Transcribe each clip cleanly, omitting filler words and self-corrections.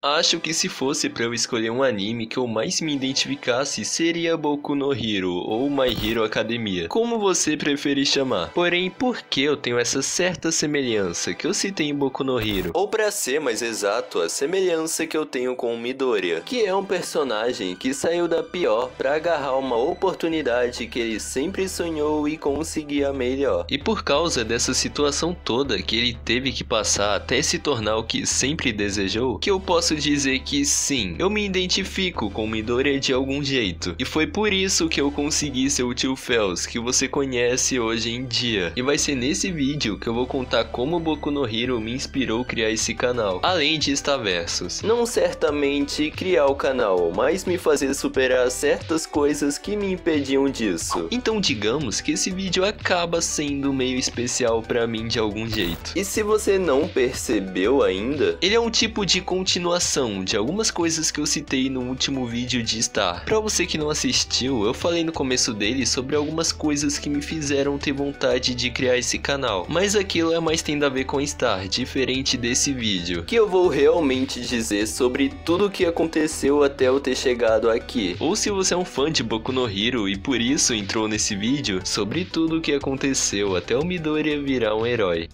Acho que se fosse pra eu escolher um anime que eu mais me identificasse, seria Boku no Hero ou My Hero Academia, como você preferir chamar. Porém, por que eu tenho essa certa semelhança que eu citei em Boku no Hero? Ou pra ser mais exato, a semelhança que eu tenho com o Midoriya, que é um personagem que saiu da pior pra agarrar uma oportunidade que ele sempre sonhou e conseguir a melhor. E por causa dessa situação toda que ele teve que passar até se tornar o que sempre desejou, que eu posso dizer que sim, eu me identifico com Midoriya de algum jeito. E foi por isso que eu consegui ser o Tio Fells que você conhece hoje em dia. E vai ser nesse vídeo que eu vou contar como Boku no Hero me inspirou a criar esse canal, além de Instaversos. Não certamente criar o canal, mas me fazer superar certas coisas que me impediam disso. Então digamos que esse vídeo acaba sendo meio especial pra mim de algum jeito. E se você não percebeu ainda, ele é um tipo de continuação de algumas coisas que eu citei no último vídeo de Star. Pra você que não assistiu, eu falei no começo dele sobre algumas coisas que me fizeram ter vontade de criar esse canal, mas aquilo é mais tendo a ver com Star, diferente desse vídeo, que eu vou realmente dizer sobre tudo o que aconteceu até eu ter chegado aqui. Ou se você é um fã de Boku no Hero e por isso entrou nesse vídeo, sobre tudo o que aconteceu até o Midoriya virar um herói.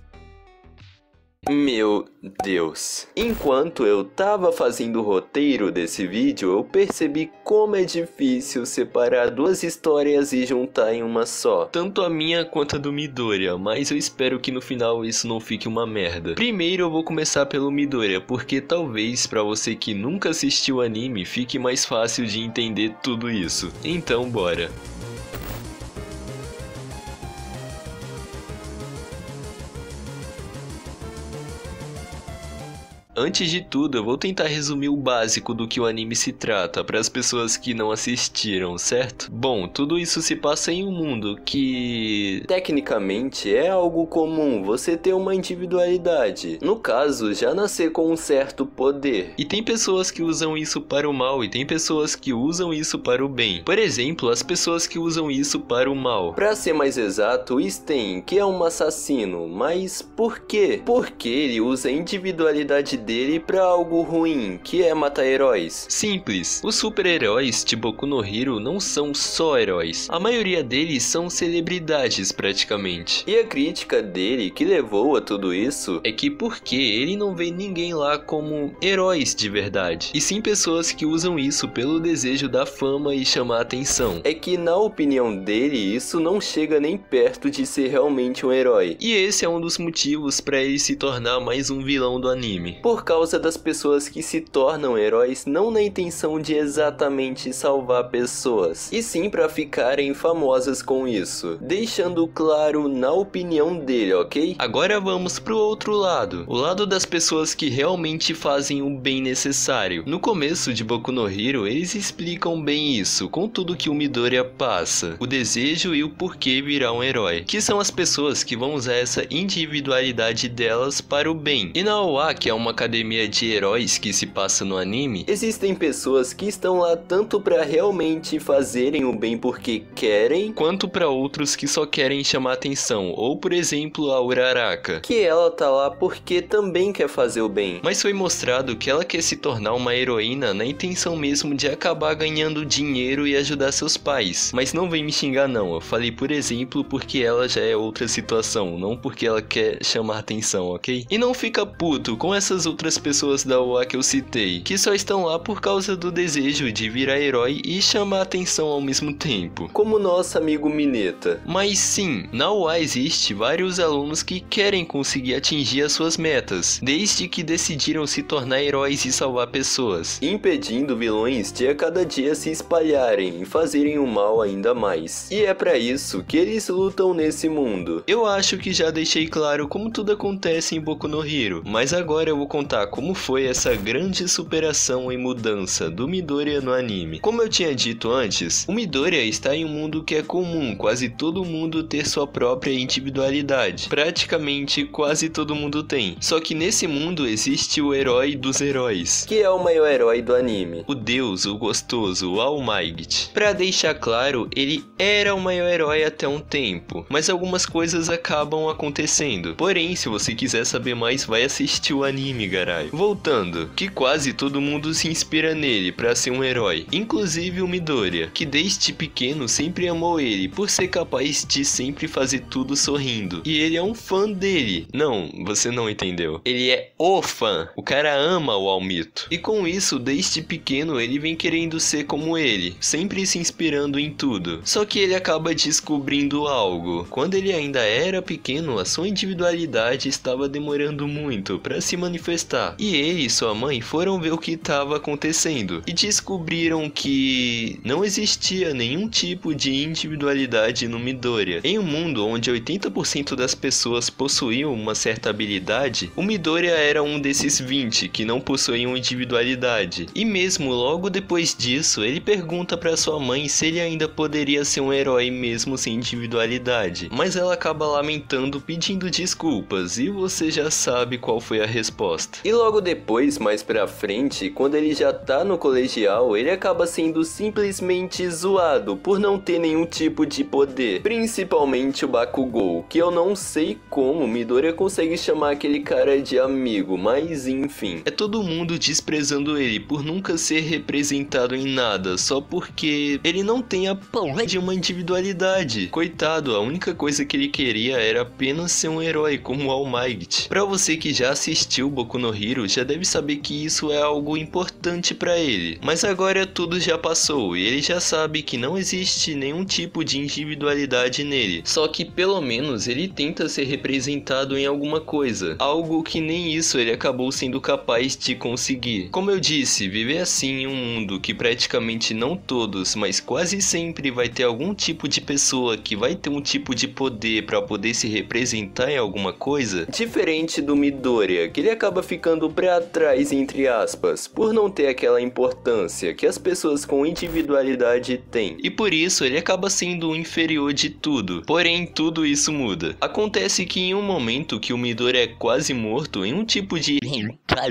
Meu Deus. Enquanto eu tava fazendo o roteiro desse vídeo, eu percebi como é difícil separar duas histórias e juntar em uma só. Tanto a minha quanto a do Midoriya, mas eu espero que no final isso não fique uma merda. Primeiro eu vou começar pelo Midoriya, porque talvez pra você que nunca assistiu o anime fique mais fácil de entender tudo isso. Então bora. Antes de tudo, eu vou tentar resumir o básico do que o anime se trata para as pessoas que não assistiram, certo? Bom, tudo isso se passa em um mundo que tecnicamente é algo comum, você ter uma individualidade. No caso, já nascer com um certo poder. E tem pessoas que usam isso para o mal e tem pessoas que usam isso para o bem. Por exemplo, as pessoas que usam isso para o mal. Para ser mais exato, o Sten, que é um assassino, mas por quê? Porque ele usa a individualidade dele pra algo ruim, que é matar heróis. Simples, os super-heróis de Boku no Hero não são só heróis, a maioria deles são celebridades praticamente. E a crítica dele que levou a tudo isso é que porque ele não vê ninguém lá como heróis de verdade, e sim pessoas que usam isso pelo desejo da fama e chamar atenção. É que na opinião dele isso não chega nem perto de ser realmente um herói. E esse é um dos motivos pra ele se tornar mais um vilão do anime. Por causa das pessoas que se tornam heróis não na intenção de exatamente salvar pessoas, e sim pra ficarem famosas com isso, deixando claro na opinião dele, ok? Agora vamos pro outro lado, o lado das pessoas que realmente fazem o bem necessário. No começo de Boku no Hero, eles explicam bem isso, com tudo que o Midoriya passa, o desejo e o porquê virar um herói, que são as pessoas que vão usar essa individualidade delas para o bem. E na OA, que é uma academia de heróis que se passa no anime, existem pessoas que estão lá tanto pra realmente fazerem o bem porque querem, quanto pra outros que só querem chamar atenção, ou por exemplo a Uraraka, que ela tá lá porque também quer fazer o bem, mas foi mostrado que ela quer se tornar uma heroína na intenção mesmo de acabar ganhando dinheiro e ajudar seus pais. Mas não vem me xingar não, eu falei por exemplo porque ela já é outra situação, não porque ela quer chamar atenção, ok? E não fica puto com essas outras pessoas da OA que eu citei, que só estão lá por causa do desejo de virar herói e chamar atenção ao mesmo tempo, como nosso amigo Mineta. Mas sim, na OA existe vários alunos que querem conseguir atingir as suas metas, desde que decidiram se tornar heróis e salvar pessoas, impedindo vilões de a cada dia se espalharem e fazerem o mal ainda mais. E é pra isso que eles lutam nesse mundo. Eu acho que já deixei claro como tudo acontece em Boku no Hero, mas agora eu vou contar como foi essa grande superação e mudança do Midoriya no anime. Como eu tinha dito antes, o Midoriya está em um mundo que é comum quase todo mundo ter sua própria individualidade. Praticamente quase todo mundo tem. Só que nesse mundo existe o herói dos heróis, que é o maior herói do anime, o deus, o gostoso, o All Might. Pra deixar claro, ele era o maior herói até um tempo, mas algumas coisas acabam acontecendo. Porém, se você quiser saber mais, vai assistir o anime, Shigaraki. Voltando, que quase todo mundo se inspira nele pra ser um herói, inclusive o Midoriya, que desde pequeno sempre amou ele por ser capaz de sempre fazer tudo sorrindo. E ele é um fã dele. Não, você não entendeu. Ele é o fã. O cara ama o Almito. E com isso, desde pequeno, ele vem querendo ser como ele, sempre se inspirando em tudo. Só que ele acaba descobrindo algo. Quando ele ainda era pequeno, a sua individualidade estava demorando muito para se manifestar. E ele e sua mãe foram ver o que estava acontecendo e descobriram que não existia nenhum tipo de individualidade no Midoriya. Em um mundo onde 80% das pessoas possuíam uma certa habilidade, o Midoriya era um desses 20 que não possuíam individualidade. E mesmo logo depois disso, ele pergunta para sua mãe se ele ainda poderia ser um herói mesmo sem individualidade. Mas ela acaba lamentando, pedindo desculpas, e você já sabe qual foi a resposta. E logo depois, mais pra frente, quando ele já tá no colegial, ele acaba sendo simplesmente zoado por não ter nenhum tipo de poder, principalmente o Bakugou, que eu não sei como Midoriya consegue chamar aquele cara de amigo, mas enfim. É todo mundo desprezando ele por nunca ser representado em nada, só porque ele não tem a porra de uma individualidade. Coitado, a única coisa que ele queria era apenas ser um herói como o All Might. Pra você que já assistiu Boku no Hero, já deve saber que isso é algo importante pra ele. Mas agora tudo já passou e ele já sabe que não existe nenhum tipo de individualidade nele. Só que pelo menos ele tenta ser representado em alguma coisa. Algo que nem isso ele acabou sendo capaz de conseguir. Como eu disse, viver assim em um mundo que praticamente não todos, mas quase sempre vai ter algum tipo de pessoa que vai ter um tipo de poder pra poder se representar em alguma coisa, diferente do Midoriya, que ele acaba ficando pra trás, entre aspas, por não ter aquela importância que as pessoas com individualidade têm. E por isso ele acaba sendo o inferior de tudo. Porém, tudo isso muda. Acontece que em um momento que o Midoriya é quase morto em um tipo de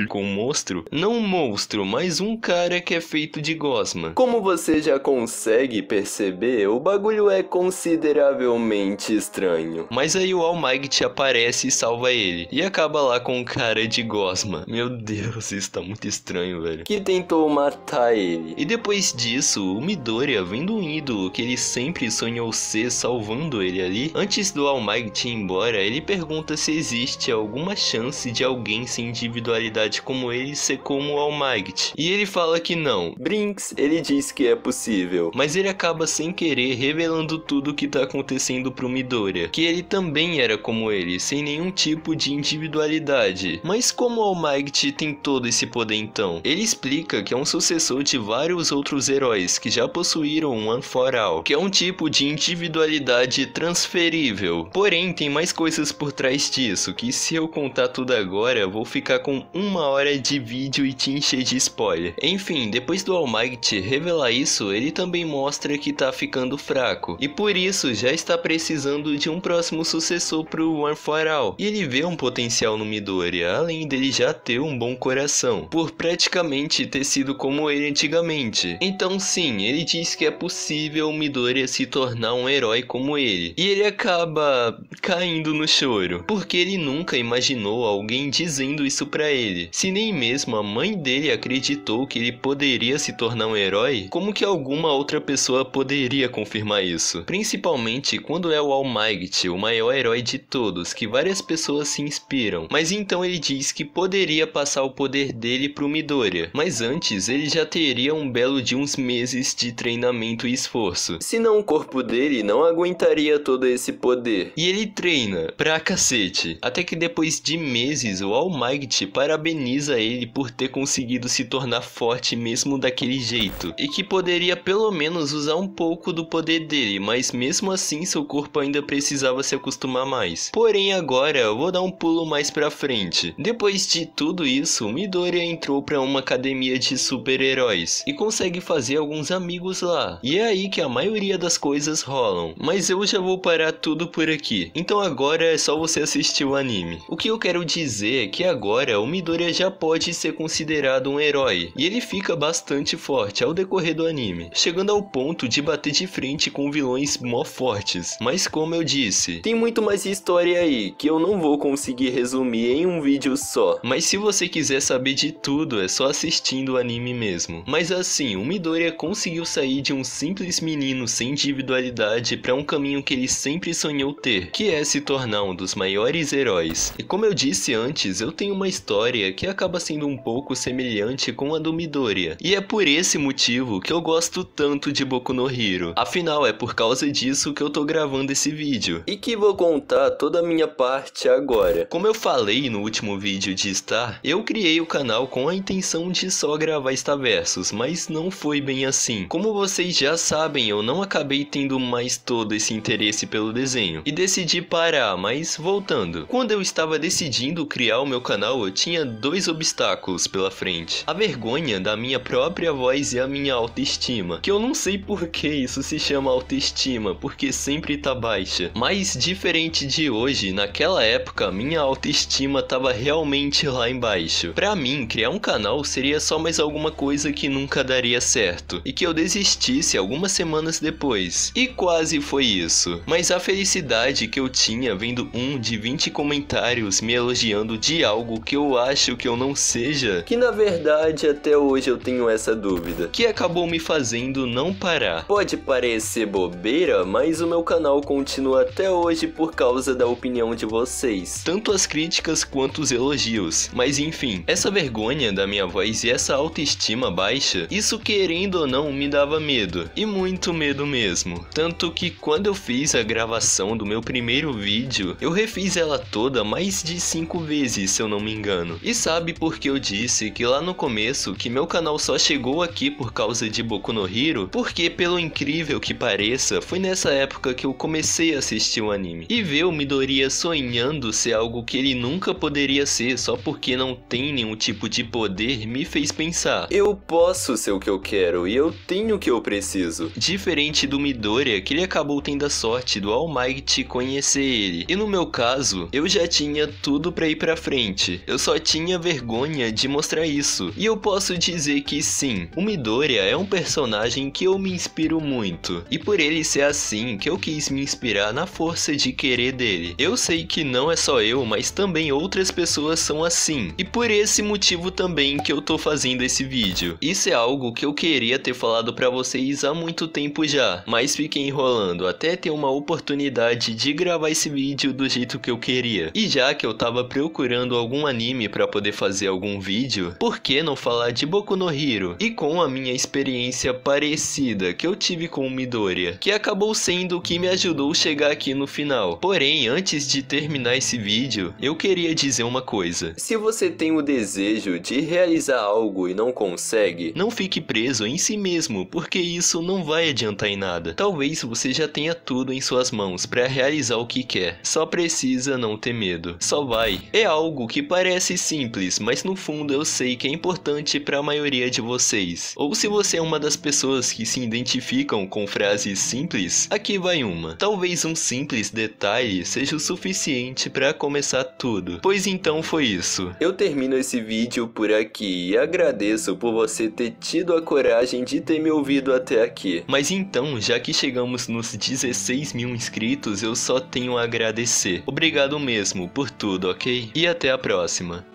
com um monstro, não um monstro, mas um cara que é feito de gosma. Como você já consegue perceber, o bagulho é consideravelmente estranho. Mas aí o All Might aparece e salva ele, e acaba lá com um cara de gosma. Meu Deus, isso tá muito estranho, velho. Que tentou matar ele. E depois disso, o Midoriya, vendo um ídolo que ele sempre sonhou ser, salvando ele ali, antes do All Might ir embora, ele pergunta se existe alguma chance de alguém sem individualidade como ele ser como o All Might. E ele fala que não. Brinks, ele diz que é possível, mas ele acaba sem querer revelando tudo o que tá acontecendo pro Midoriya, que ele também era como ele, sem nenhum tipo de individualidade. Mas como o All Might tem todo esse poder então? Ele explica que é um sucessor de vários outros heróis que já possuíram um One for All, que é um tipo de individualidade transferível. Porém, tem mais coisas por trás disso, que se eu contar tudo agora, eu vou ficar com 1 hora de vídeo e te encher de spoiler. Enfim, depois do All Might revelar isso, ele também mostra que tá ficando fraco, e por isso já está precisando de um próximo sucessor pro One for All. E ele vê um potencial no Midoriya, além dele já ter um bom coração, por praticamente ter sido como ele antigamente. Então sim, ele diz que é possível o Midoriya se tornar um herói como ele. E ele acaba caindo no choro, porque ele nunca imaginou alguém dizendo isso pra ele. Se nem mesmo a mãe dele acreditou que ele poderia se tornar um herói, como que alguma outra pessoa poderia confirmar isso? Principalmente quando é o All Might, o maior herói de todos, que várias pessoas se inspiram. Mas então ele diz que poderia passar o poder dele pro Midoriya, mas antes ele já teria um belo de uns meses de treinamento e esforço, senão o corpo dele não aguentaria todo esse poder. E ele treina pra cacete, até que depois de meses o All Might parabeniza ele por ter conseguido se tornar forte mesmo daquele jeito, e que poderia pelo menos usar um pouco do poder dele, mas mesmo assim seu corpo ainda precisava se acostumar mais. Porém agora eu vou dar um pulo mais pra frente. Depois de tudo isso, Midoriya entrou pra uma academia de super-heróis e consegue fazer alguns amigos lá. E é aí que a maioria das coisas rolam. Mas eu já vou parar tudo por aqui. Então agora é só você assistir o anime. O que eu quero dizer é que agora o Midoriya já pode ser considerado um herói. E ele fica bastante forte ao decorrer do anime, chegando ao ponto de bater de frente com vilões mó fortes. Mas como eu disse, tem muito mais história aí que eu não vou conseguir resumir em um vídeo só. só. Mas se você quiser saber de tudo, é só assistindo o anime mesmo. Mas assim, o Midoriya conseguiu sair de um simples menino sem individualidade para um caminho que ele sempre sonhou ter, que é se tornar um dos maiores heróis. E como eu disse antes, eu tenho uma história que acaba sendo um pouco semelhante com a do Midoriya. E é por esse motivo que eu gosto tanto de Boku no Hero. Afinal, é por causa disso que eu tô gravando esse vídeo. E que vou contar toda a minha parte agora. Como eu falei no último vídeo de Star, eu criei o canal com a intenção de só gravar Starversus, mas não foi bem assim. Como vocês já sabem, eu não acabei tendo mais todo esse interesse pelo desenho e decidi parar, mas voltando. Quando eu estava decidindo criar o meu canal, eu tinha dois obstáculos pela frente. A vergonha da minha própria voz e a minha autoestima, que eu não sei por que isso se chama autoestima, porque sempre tá baixa. Mas diferente de hoje, naquela época minha autoestima tava realmente lá embaixo. Pra mim, criar um canal seria só mais alguma coisa que nunca daria certo e que eu desistisse algumas semanas depois. E quase foi isso. Mas a felicidade que eu tinha vendo um de 20 comentários me elogiando de algo que eu acho que eu não seja, que na verdade até hoje eu tenho essa dúvida, que acabou me fazendo não parar. Pode parecer bobeira, mas o meu canal continua até hoje por causa da opinião de vocês, tanto as críticas quanto os elogios. Mas enfim, essa vergonha da minha voz e essa autoestima baixa, isso querendo ou não me dava medo, e muito medo mesmo. Tanto que quando eu fiz a gravação do meu primeiro vídeo, eu refiz ela toda mais de 5 vezes, se eu não me engano. E sabe por que eu disse que lá no começo que meu canal só chegou aqui por causa de Boku no Hero? Porque pelo incrível que pareça, foi nessa época que eu comecei a assistir o anime. E ver o Midoriya sonhando ser algo que ele nunca poderia ser só porque não tem nenhum tipo de poder me fez pensar: eu posso ser o que eu quero e eu tenho o que eu preciso. Diferente do Midoriya, que ele acabou tendo a sorte do All Might conhecer ele. E no meu caso, eu já tinha tudo pra ir pra frente. Eu só tinha vergonha de mostrar isso. E eu posso dizer que sim, o Midoriya é um personagem que eu me inspiro muito. E por ele ser assim, que eu quis me inspirar na força de querer dele. Eu sei que não é só eu, mas também outras pessoas são assim. E por esse motivo também que eu tô fazendo esse vídeo. Isso é algo que eu queria ter falado pra vocês há muito tempo já, mas fiquei enrolando até ter uma oportunidade de gravar esse vídeo do jeito que eu queria. E já que eu tava procurando algum anime pra poder fazer algum vídeo, por que não falar de Boku no Hero? E com a minha experiência parecida que eu tive com o Midoriya, que acabou sendo o que me ajudou a chegar aqui no final. Porém, antes de terminar esse vídeo, eu queria dizer uma coisa. Se você tem o desejo de realizar algo e não consegue, não fique preso em si mesmo, porque isso não vai adiantar em nada. Talvez você já tenha tudo em suas mãos para realizar o que quer. Só precisa não ter medo. Só vai. É algo que parece simples, mas no fundo eu sei que é importante para a maioria de vocês. Ou se você é uma das pessoas que se identificam com frases simples, aqui vai uma. Talvez um simples detalhe seja o suficiente para começar tudo. Pois então foi isso. Eu termino esse vídeo por aqui e agradeço por você ter tido a coragem de ter me ouvido até aqui. Mas então, já que chegamos nos 16 mil inscritos, eu só tenho a agradecer. Obrigado mesmo por tudo, ok? E até a próxima.